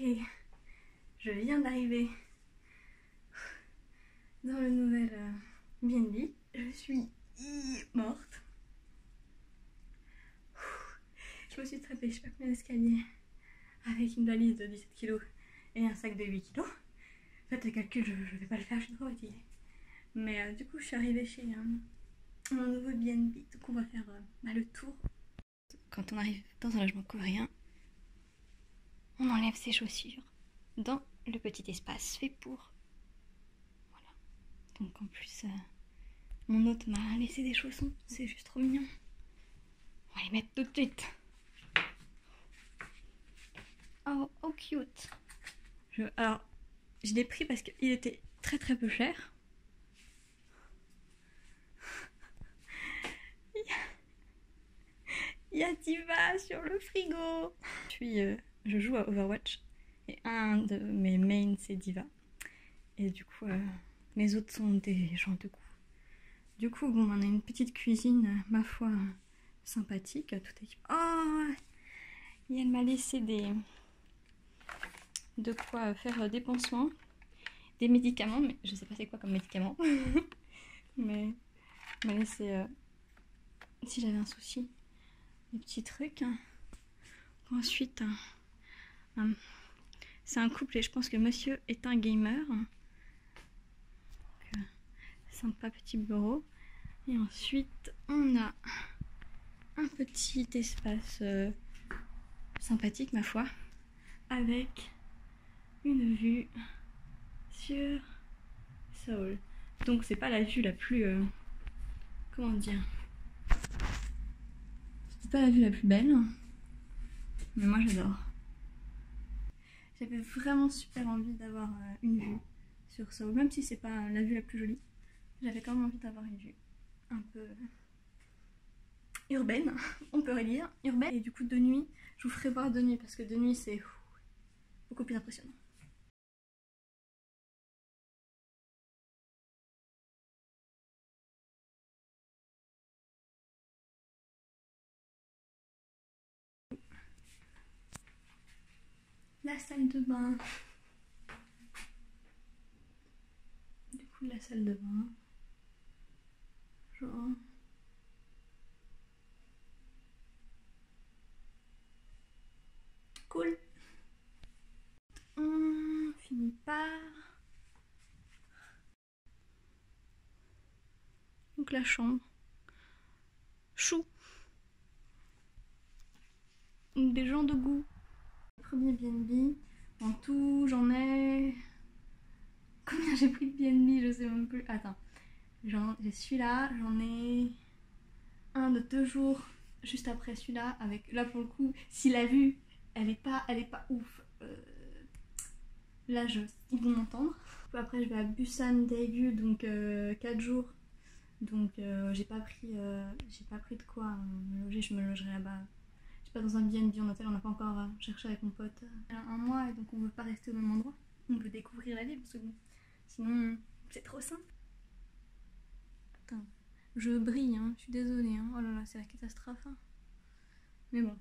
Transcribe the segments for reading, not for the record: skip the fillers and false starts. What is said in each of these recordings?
Ok, je viens d'arriver dans le nouvel BNB. Je suis morte. Je me suis tapée je sais pas combien d'escaliers avec une valise de 17 kg et un sac de 8 kg. Faites le calcul, je vais pas le faire, je suis trop fatiguée. Mais du coup, je suis arrivée chez mon nouveau BNB. Donc on va faire le tour. Quand on arrive dans un logement coréen, on enlève ses chaussures dans le petit espace fait pour. Voilà. Donc en plus, mon hôte m'a laissé des chaussons. C'est juste trop mignon. On va les mettre tout de suite. Oh, oh cute. Alors, je l'ai pris parce qu'il était très très peu cher. Il y a Diva sur le frigo. Je joue à Overwatch et un de mes mains c'est Diva. Et du coup, mes autres sont des gens de goût. Du coup, bon, on a une petite cuisine, ma foi, sympathique. Tout est... Oh, et elle m'a laissé de quoi faire des pansements, des médicaments, mais je sais pas c'est quoi comme médicaments. Mais elle m'a laissé, si j'avais un souci, des petits trucs. Ensuite, c'est un couple et je pense que monsieur est un gamer. Donc, sympa petit bureau. Et ensuite, on a un petit espace sympathique, ma foi, avec une vue sur Seoul. Donc, c'est pas la vue la plus. Comment dire? C'est pas la vue la plus belle, mais moi j'adore. J'avais vraiment super envie d'avoir une vue sur Seoul, même si c'est pas la vue la plus jolie. J'avais quand même envie d'avoir une vue un peu urbaine, on pourrait dire, urbaine. Et du coup de nuit, je vous ferai voir de nuit parce que de nuit c'est beaucoup plus impressionnant. La salle de bain. Du coup la salle de bain. Genre... Cool. On finit par... Donc la chambre. Chou. Des gens de goût. Premier BNB. En tout, j'en ai... Combien j'ai pris de BNB? Je sais même plus. Attends. J'ai celui-là, j'en ai un de 2 jours juste après celui-là. Avec là pour le coup, si la vue elle est pas ouf. Là ils vont m'entendre. Après je vais à Busan Daegu, donc 4 jours. Donc j'ai pas pris de quoi me loger, je me logerai là-bas. Je suis pas dans un BNB en hôtel, on n'a pas encore cherché avec mon pote. Un mois et donc on veut pas rester au même endroit. On veut découvrir la ville parce que bon, sinon c'est trop simple. Putain, je brille, hein, je suis désolée. Hein. Oh là là, c'est la catastrophe. Hein. Mais bon,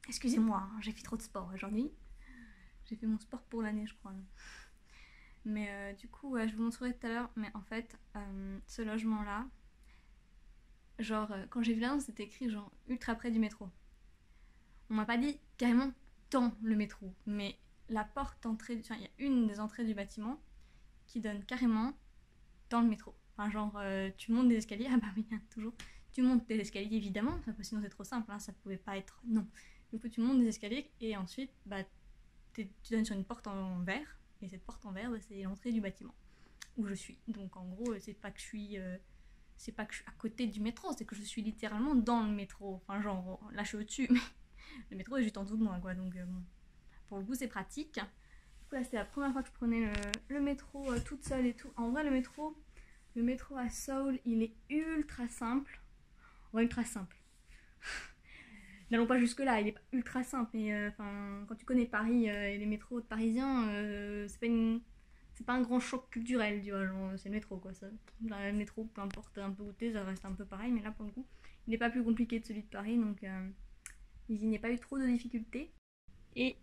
excusez-moi, hein, j'ai fait trop de sport aujourd'hui. J'ai fait mon sport pour l'année, je crois. Là. Mais du coup, ouais, je vous montrerai tout à l'heure. Mais en fait, ce logement-là, genre, quand j'ai vu l'annonce, c'était écrit genre ultra près du métro. On m'a pas dit carrément dans le métro, mais la porte d'entrée, enfin, il y a une des entrées du bâtiment qui donne carrément dans le métro. Enfin, genre, tu montes des escaliers, ah bah oui, hein, toujours. Tu montes des escaliers évidemment, parce que sinon c'est trop simple, hein, ça pouvait pas être. Non. Du coup, tu montes des escaliers et ensuite, bah, tu donnes sur une porte en verre, et cette porte en verre, bah, c'est l'entrée du bâtiment où je suis. Donc en gros, c'est pas que je suis. C'est pas que je suis à côté du métro, c'est que je suis littéralement dans le métro. Enfin, genre, là je suis au-dessus, mais le métro est juste en dessous de moi, quoi. Donc, bon, pour le coup, c'est pratique. Du coup, là, c'était la première fois que je prenais le métro toute seule et tout. En vrai, le métro à Seoul, il est ultra simple. Ouais, ultra simple. N'allons pas jusque-là, il est pas ultra simple. Mais quand tu connais Paris et les métros parisiens, c'est pas un grand choc culturel, tu vois. C'est le métro, quoi. Ça. Là, le métro, peu importe un peu où t'es, ça reste un peu pareil. Mais là, pour le coup, il n'est pas plus compliqué que celui de Paris. Donc, il n'y a pas eu trop de difficultés. Et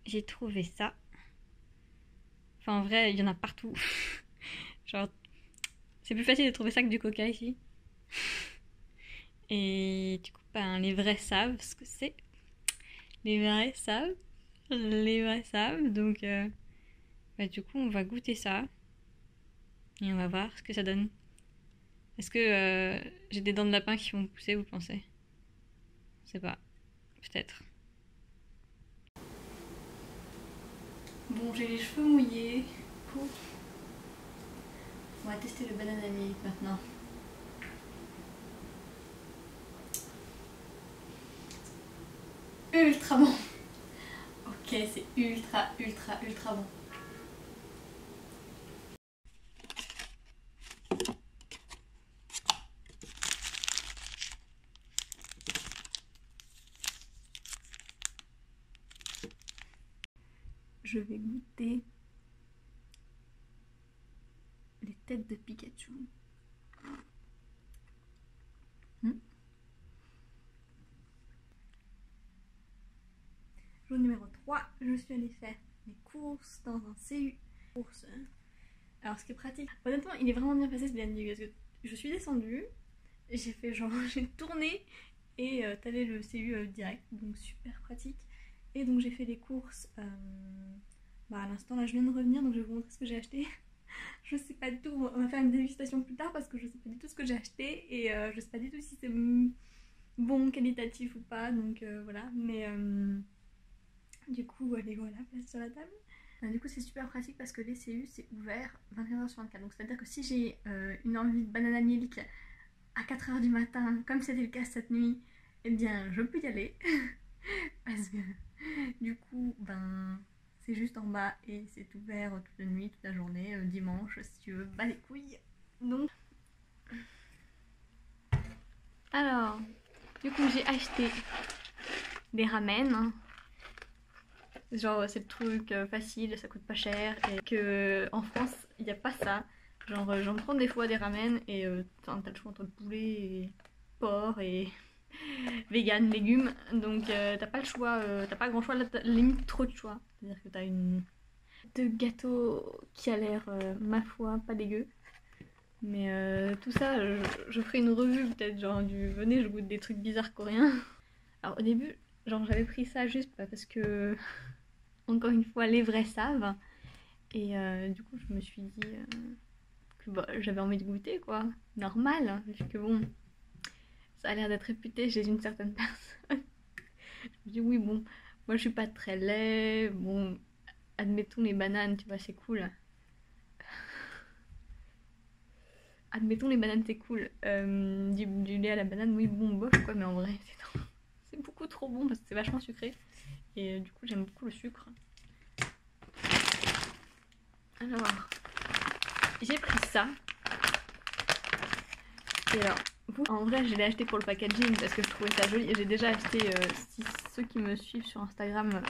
j'ai trouvé ça Enfin, en vrai, il y en a partout. Genre, c'est plus facile de trouver ça que du coca ici. Et du coup, ben, les vrais savent ce que c'est. Les vrais savent. Les vrais savent. Donc, bah, du coup, on va goûter ça. Et on va voir ce que ça donne. Est-ce que j'ai des dents de lapin qui vont pousser, vous pensez? Je sais pas. Peut-être. Bon, j'ai les cheveux mouillés. Cool. On va tester le banana milk maintenant. Ultra bon. Ok, c'est ultra bon. Je vais goûter les têtes de Pikachu. Jour numéro 3, je suis allée faire mes courses dans un CU. Alors ce qui est pratique, honnêtement il est vraiment bien passé ce dernier parce que je suis descendue, j'ai fait genre, j'ai tourné et t'allais le CU direct, donc super pratique. Et donc j'ai fait les courses, à l'instant là je viens de revenir donc je vais vous montrer ce que j'ai acheté. Je sais pas du tout, on va faire une dégustation plus tard parce que je sais pas du tout ce que j'ai acheté et je sais pas du tout si c'est bon, qualitatif ou pas, donc voilà, mais du coup allez voilà, place sur la table. Du coup c'est super pratique parce que les CU c'est ouvert 24h/24, donc c'est à dire que si j'ai une envie de banana milk à 4h du matin comme c'était le cas cette nuit, eh bien je peux y aller parce que du coup ben c'est juste en bas et c'est ouvert toute la nuit, toute la journée, dimanche si tu veux, bah les couilles. Donc alors du coup j'ai acheté des ramen. Genre c'est le truc facile, ça coûte pas cher et que en France il n'y a pas ça. Genre j'en prends des fois des ramen et t'as le choix entre poulet et porc et vegan, légumes. Donc t'as pas le choix, t'as pas grand choix, là, limite trop de choix. C'est-à-dire que t'as une de gâteau qui a l'air ma foi pas dégueu. Mais tout ça, je ferai une revue peut-être genre du venez je goûte des trucs bizarres coréens. Alors au début genre j'avais pris ça juste parce que encore une fois les vrais savent et du coup je me suis dit que bah, j'avais envie de goûter quoi, normal hein, vu que bon ça a l'air d'être réputé chez une certaine personne. Je me dis oui bon moi je suis pas très laid, bon admettons les bananes tu vois c'est cool, admettons les bananes c'est cool, du lait à la banane oui bon bof quoi, mais en vrai c'est beaucoup trop bon parce que c'est vachement sucré et du coup j'aime beaucoup le sucre. Alors, j'ai pris ça. Et alors, vous, en vrai, je l'ai acheté pour le packaging parce que je trouvais ça joli. J'ai déjà acheté, si ceux qui me suivent sur Instagram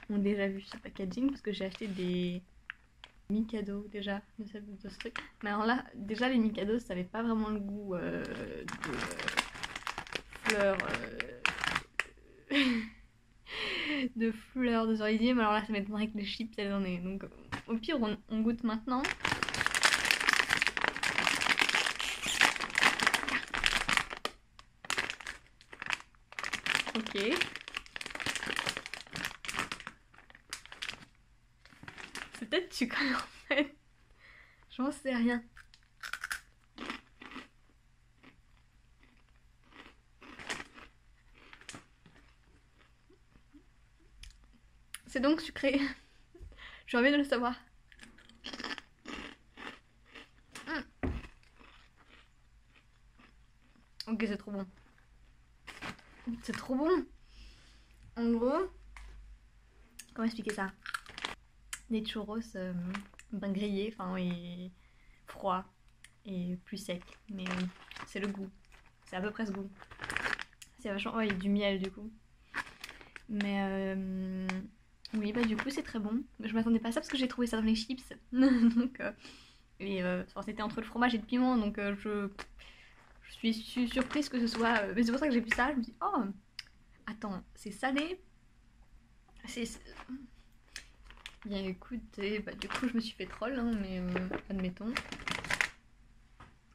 ont déjà vu ce packaging, parce que j'ai acheté des Mikado déjà de ce truc. Mais alors là, déjà les Mikado, ça avait pas vraiment le goût de fleurs. De fleurs de cerisier, mais alors là ça m'étonnerait que les chips elles en aient. Donc au pire on goûte maintenant. Ok. C'est peut-être sucré en fait. J'en sais rien. C'est donc sucré. J'ai envie de le savoir. Ok, c'est trop bon. C'est trop bon. En gros, comment expliquer ça? Des churros ben grillés, enfin et froids et plus secs. Mais c'est le goût. C'est à peu près ce goût. C'est vachement... Ouais, il y a du miel du coup. Mais oui, bah du coup c'est très bon. Je m'attendais pas à ça parce que j'ai trouvé ça dans les chips. Donc, et c'était entre le fromage et le piment, donc je suis surprise que ce soit... mais c'est pour ça que j'ai vu ça, je me dis oh, attends, c'est salé. Bien écoutez, bah du coup je me suis fait troll, hein, mais admettons.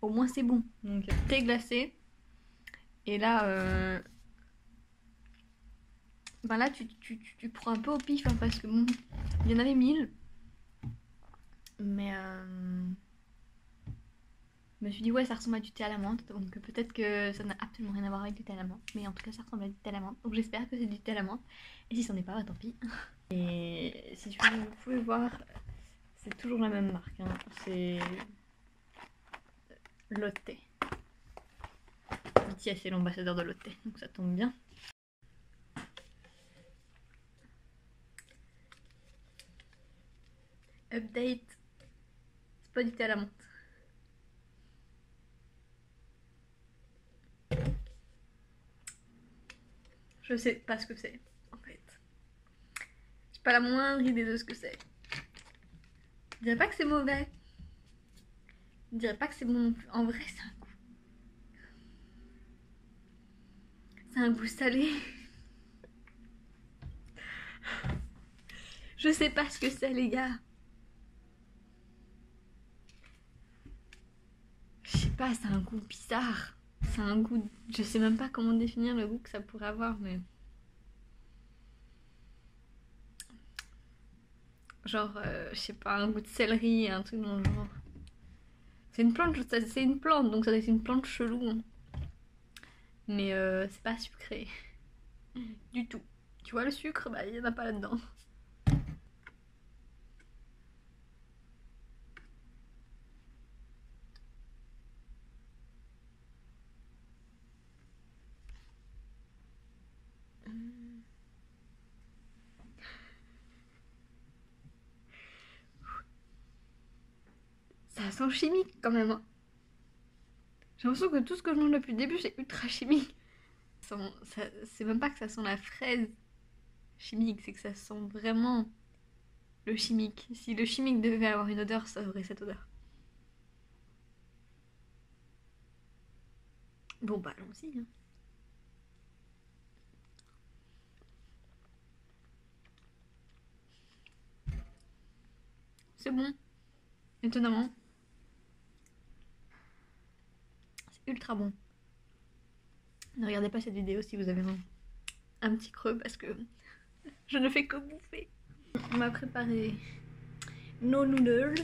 Au moins c'est bon. Donc thé glacé. Et là, ben là tu prends un peu au pif, hein, parce que bon, il y en avait 1000. Mais je me suis dit ouais ça ressemble à du thé à la menthe. Donc peut-être que ça n'a absolument rien à voir avec du thé à la menthe. Mais en tout cas ça ressemble à du thé à la menthe. Donc j'espère que c'est du thé à la menthe. Et si c'en est pas, bah tant pis. Et si vous pouvez voir, c'est toujours la même marque, hein. C'est Lotte. BTS est l'ambassadeur de Lotte, donc ça tombe bien. Update. C'est pas du thé à la menthe. Je sais pas ce que c'est, en fait. J'ai pas la moindre idée de ce que c'est. Je dirais pas que c'est mauvais. Je dirais pas que c'est bon non plus. En vrai, c'est un goût. C'est un goût salé. Je sais pas ce que c'est, les gars. Je sais pas, c'est un goût bizarre. C'est un goût... Je sais même pas comment définir le goût que ça pourrait avoir, mais... Genre, je sais pas, un goût de céleri, un truc dans le genre. C'est une plante, donc ça doit être une plante chelou. Hein. Mais c'est pas sucré. Du tout. Tu vois le sucre, bah il y en a pas là-dedans. Ça sent chimique quand même. Hein. J'ai l'impression que tout ce que je mange depuis le début, c'est ultra chimique. C'est même pas que ça sent la fraise chimique, c'est que ça sent vraiment le chimique. Si le chimique devait avoir une odeur, ça aurait cette odeur. Bon bah allons-y. Hein. C'est bon, étonnamment. C'est ultra bon. Ne regardez pas cette vidéo si vous avez un petit creux parce que je ne fais que bouffer. On m'a préparé nos noodles.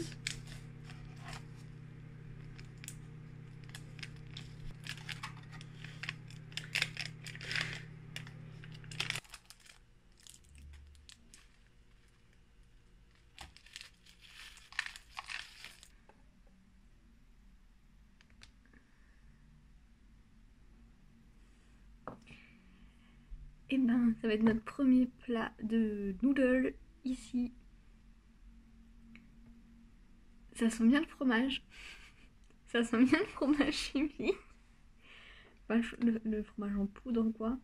Et ben, ça va être notre premier plat de noodles ici. Ça sent bien le fromage. Ça sent bien le fromage chimique. Enfin, le fromage en poudre, quoi.